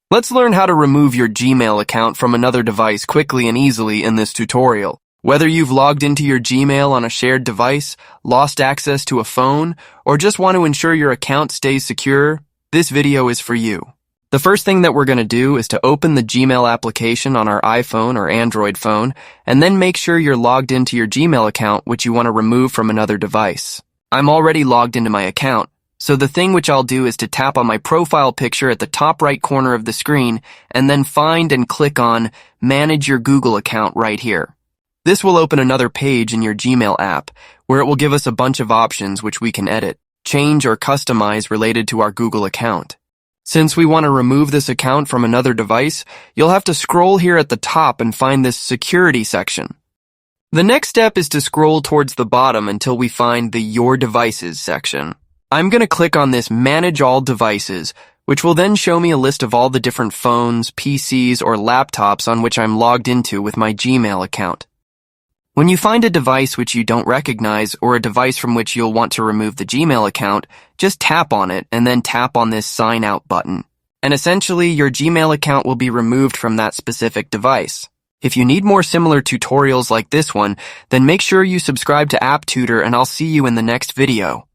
Let's learn how to remove your Gmail account from another device quickly and easily in this tutorial. Whether you've logged into your Gmail on a shared device, lost access to a phone, or just want to ensure your account stays secure, this video is for you. The first thing that we're going to do is to open the Gmail application on our iPhone or Android phone, and then make sure you're logged into your Gmail account which you want to remove from another device. I'm already logged into my account, so the thing which I'll do is to tap on my profile picture at the top right corner of the screen and then find and click on Manage Your Google Account right here. This will open another page in your Gmail app where it will give us a bunch of options which we can edit, change, or customize related to our Google account. Since we want to remove this account from another device, you'll have to scroll here at the top and find this Security section. The next step is to scroll towards the bottom until we find the Your Devices section. I'm going to click on this Manage All Devices, which will then show me a list of all the different phones, PCs, or laptops on which I'm logged into with my Gmail account. When you find a device which you don't recognize or a device from which you'll want to remove the Gmail account, just tap on it and then tap on this Sign Out button. And essentially, your Gmail account will be removed from that specific device. If you need more similar tutorials like this one, then make sure you subscribe to App Tutor and I'll see you in the next video.